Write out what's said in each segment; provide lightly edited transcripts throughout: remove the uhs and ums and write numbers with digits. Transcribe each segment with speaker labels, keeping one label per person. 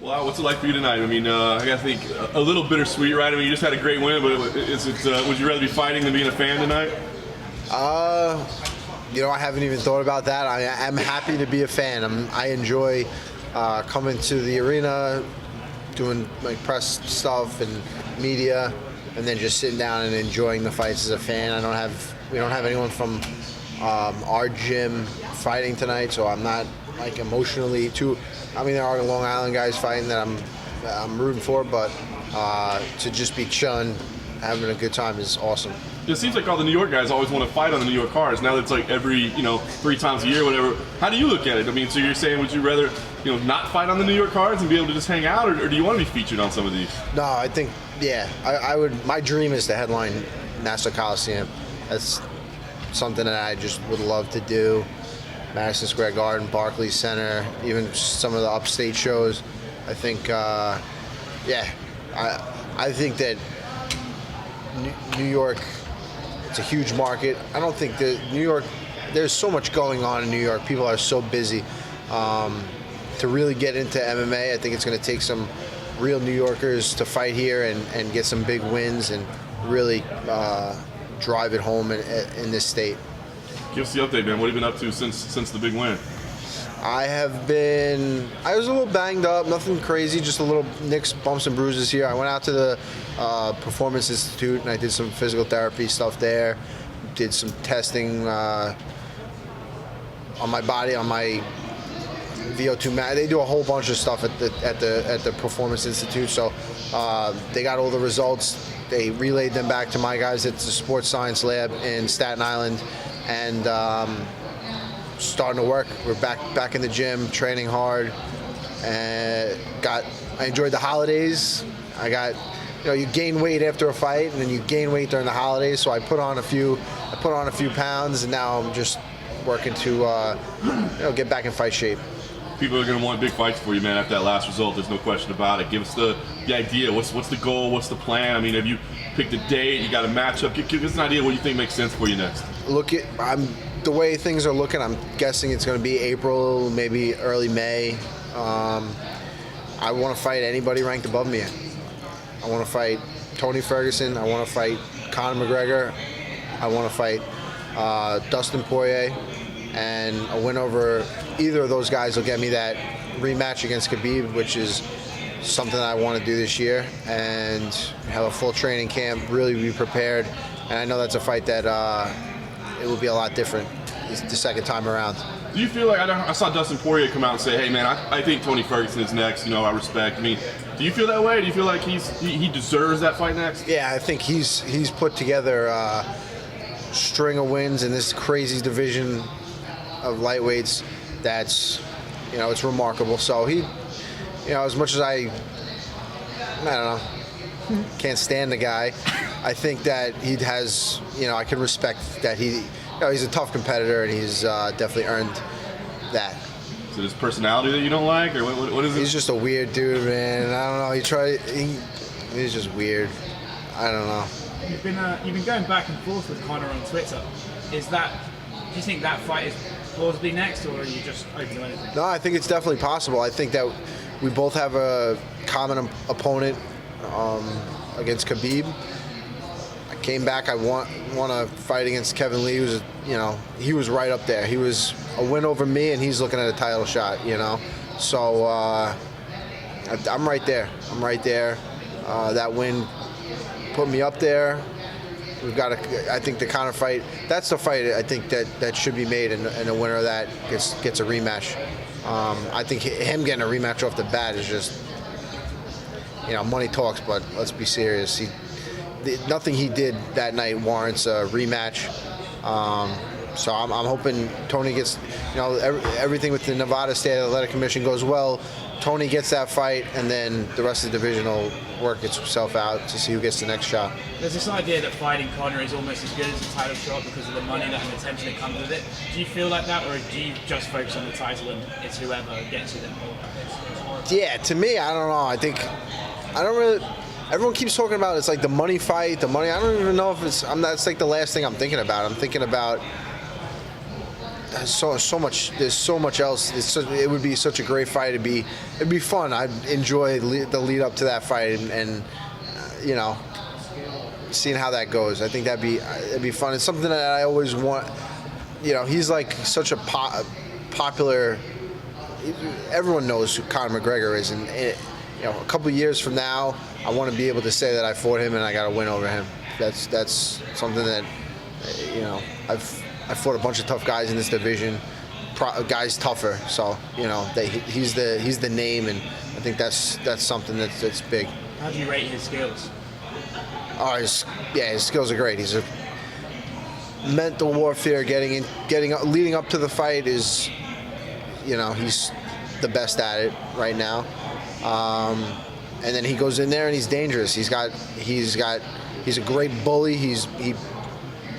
Speaker 1: Wow, what's it like for you tonight? I mean, I gotta think a little bittersweet, right? I mean, you just had a great win, but would you rather be fighting than being a fan tonight?
Speaker 2: I haven't even thought about that. I'm happy to be a fan. I enjoy coming to the arena, doing like press stuff and media, and then just sitting down and enjoying the fights as a fan. We don't have anyone from our gym fighting tonight, so I'm not like emotionally too. I mean, there are Long Island guys fighting that I'm rooting for, but to just be chilling, having a good time is awesome.
Speaker 1: It seems like all the New York guys always want to fight on the New York cards. Now it's like every 3 times a year, whatever. How do you look at it? I mean, so you're saying, would you rather not fight on the New York cards and be able to just hang out, or do you want to be featured on some of these?
Speaker 2: No, I think I would. My dream is to headline Nassau Coliseum. That's something that I just would love to do. Madison Square Garden, Barclays Center, even some of the upstate shows. I think, I think that New York, it's a huge market. I don't think that New York, there's so much going on in New York. People are so busy. To really get into MMA, I think it's going to take some real New Yorkers to fight here and get some big wins and really drive it home in this state.
Speaker 1: Give us the update, man. What have you been up to since the big win?
Speaker 2: I was a little banged up, nothing crazy, just a little nicks, bumps, and bruises here. I went out to the Performance Institute and I did some physical therapy stuff there. Did some testing on my body, on my VO2 max. They do a whole bunch of stuff at the Performance Institute. So they got all the results. They relayed them back to my guys at the Sports Science Lab in Staten Island, and starting to work. We're back in the gym, training hard, and I enjoyed the holidays. You gain weight after a fight, and then you gain weight during the holidays. So I put on a few pounds, and now I'm just working to get back in fight shape.
Speaker 1: People are going to want big fights for you, man, after that last result. There's no question about it. Give us the idea. What's the goal? What's the plan? I mean, have you picked a date? You got a matchup? Give us an idea what you think makes sense for you next.
Speaker 2: The way things are looking, I'm guessing it's going to be April, maybe early May. I want to fight anybody ranked above me. I want to fight Tony Ferguson. I want to fight Conor McGregor. I want to fight Dustin Poirier. And a win over either of those guys will get me that rematch against Khabib, which is something I want to do this year, and have a full training camp, really be prepared. And I know that's a fight that it will be a lot different the second time around.
Speaker 1: Do you feel like, I saw Dustin Poirier come out and say, hey man, I think Tony Ferguson is next, I respect. I mean, do you feel that way? Do you feel like he deserves that fight next?
Speaker 2: Yeah, I think he's put together a string of wins in this crazy division of lightweights that's, it's remarkable. So he, as much as I don't know, can't stand the guy, I think that he has, I can respect that he's a tough competitor, and he's definitely earned that.
Speaker 1: Is it his personality that you don't like, or what is it?
Speaker 2: He's just a weird dude, man. I don't know. He's just weird. I don't know.
Speaker 3: You've been going back and forth with Conor on Twitter. Do you think that fight is plausibly next, or are you just open to anything?
Speaker 2: No, I think it's definitely possible. I think that we both have a common opponent against Khabib. I came back. I want to fight against Kevin Lee, who's he was right up there. He was a win over me, and he's looking at a title shot. So I'm right there. That win put me up there. I think the Conor fight, that's the fight I think that should be made, and the winner of that gets a rematch. I think him getting a rematch off the bat is just, money talks, but let's be serious. Nothing he did that night warrants a rematch. So I'm hoping Tony gets, everything with the Nevada State Athletic Commission goes well. Tony gets that fight, and then the rest of the division will work itself out to see who gets the next shot.
Speaker 3: There's this idea that fighting Conor is almost as good as a title shot because of the money and the attention that comes with it. Do you feel like that, or do you just focus on the title and it's whoever gets it?
Speaker 2: Yeah, to me, I don't know. I don't really. Everyone keeps talking about it's like the money fight, the money. I don't even know if it's. That's like the last thing I'm thinking about. I'm thinking about so much. There's so much else. It would be such a great fight. It'd be fun. I'd enjoy the lead up to that fight and you know, seeing how that goes. I think it'd be fun. It's something that I always want. You know, he's like such a popular. Everyone knows who Conor McGregor is, and you know, a couple of years from now, I want to be able to say that I fought him and I got a win over him. That's something that, you know, I fought a bunch of tough guys in this division, guys tougher. So you know, he's the name, and I think that's something that's big.
Speaker 3: How do you rate his skills?
Speaker 2: Oh, his skills are great. He's a mental warfare. Leading up to the fight is, you know, he's the best at it right now. And then he goes in there and he's dangerous. He's a great bully. He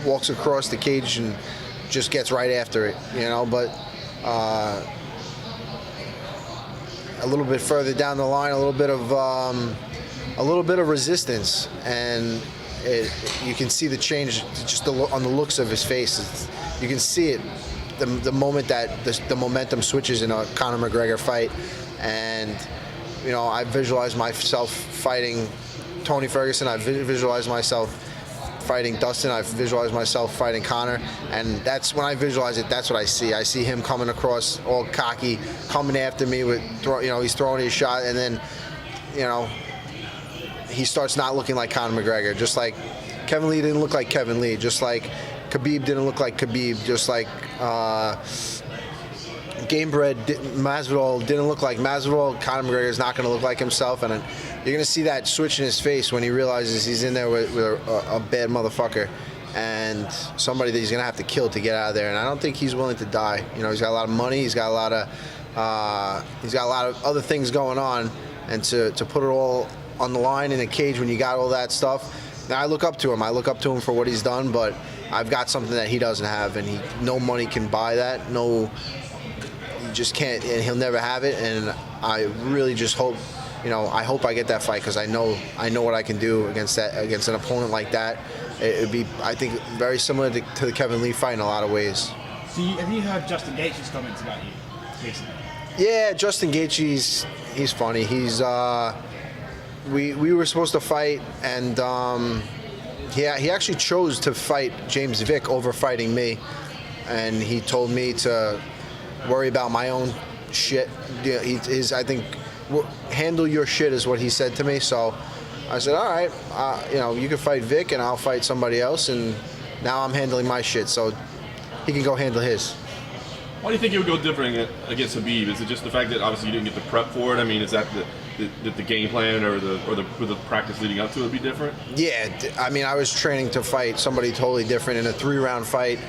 Speaker 2: walks across the cage and just gets right after it, you know. But a little bit further down the line, a little bit of resistance, and you can see the change just on the looks of his face. You can see it the moment that the momentum switches in a Conor McGregor fight. And you know, I visualize myself fighting Tony Ferguson. I visualize myself fighting Dustin. I visualize myself fighting Conor, and that's when I visualize it. That's what I see. I see him coming across all cocky, coming after me with, you know, he's throwing his shot, and then, you know, he starts not looking like Conor McGregor. Just like Kevin Lee didn't look like Kevin Lee. Just like Khabib didn't look like Khabib. Just like Gamebred Masvidal didn't look like Masvidal. Conor McGregor is not going to look like himself, and you're going to see that switch in his face when he realizes he's in there with a bad motherfucker and somebody that he's going to have to kill to get out of there. And I don't think he's willing to die. You know, he's got a lot of money. He's got a lot of other things going on, and to put it all on the line in a cage when you got all that stuff. Now I look up to him. I look up to him for what he's done, but I've got something that he doesn't have, and no money can buy that. No. Just can't, and he'll never have it. And I really just hope, you know, I hope I get that fight, because I know what I can do against an opponent like that. It'd be, I think, very similar to the Kevin Lee fight in a lot of ways.
Speaker 3: So have you heard Justin Gaethje's comments about you recently?
Speaker 2: Yeah, Justin Gaethje, he's funny. He's we were supposed to fight, and he actually chose to fight James Vick over fighting me, and he told me to worry about my own shit. I think, handle your shit is what he said to me. So I said, all right, you know, you can fight Vic and I'll fight somebody else. And now I'm handling my shit, so he can go handle his.
Speaker 1: Why do you think it would go different against Khabib? Is it just the fact that obviously you didn't get the prep for it? I mean, is that the game plan or the practice leading up to it would be different?
Speaker 2: Yeah, I mean, I was training to fight somebody totally different in a 3-round fight.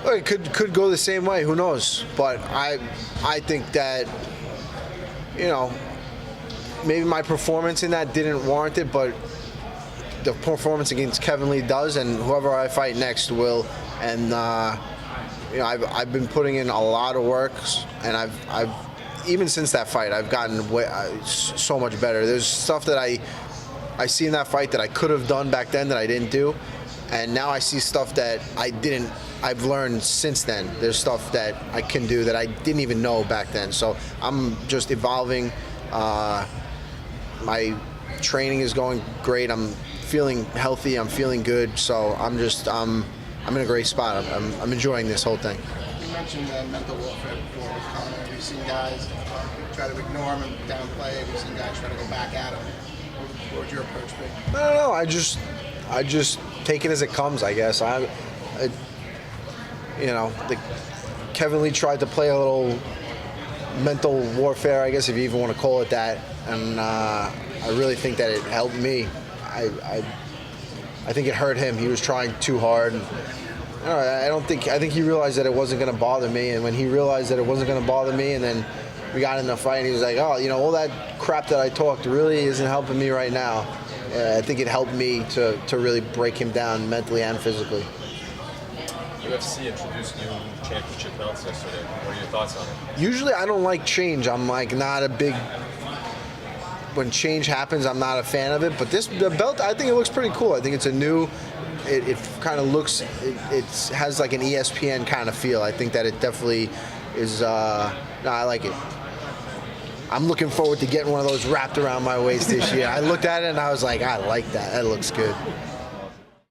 Speaker 2: It could go the same way. Who knows? But I think that, you know, maybe my performance in that didn't warrant it, but the performance against Kevin Lee does, and whoever I fight next will. And you know, I've been putting in a lot of work, and I've even since that fight, I've gotten so much better. There's stuff that I see in that fight that I could have done back then that I didn't do, and now I see stuff that I've learned since then. There's stuff that I can do that I didn't even know back then. So I'm just evolving. My training is going great. I'm feeling healthy. I'm feeling good. So I'm in a great spot. I'm enjoying this whole thing.
Speaker 4: You mentioned mental warfare before with Conor. We've seen guys try to ignore him and downplay. We've seen guys try to go back at him. What would your approach be?
Speaker 2: I don't know. I just take it as it comes, I guess. You know, Kevin Lee tried to play a little mental warfare, I guess, if you even want to call it that, and I really think that it helped me. I think it hurt him. He was trying too hard. I think he realized that it wasn't going to bother me, and when he realized that it wasn't going to bother me, and then we got in the fight, and he was like, oh, you know, all that crap that I talked really isn't helping me right now. I think it helped me to really break him down mentally and physically.
Speaker 5: UFC introduced new championship belts yesterday. What are your thoughts on it?
Speaker 2: Usually I don't like change. I'm like not a big, when change happens, I'm not a fan of it. But the belt, I think it looks pretty cool. I think it's a new. It kind of looks. It has like an ESPN kind of feel. I think that it definitely is. No, I like it. I'm looking forward to getting one of those wrapped around my waist this year. I looked at it and I was like, I like that. That looks good.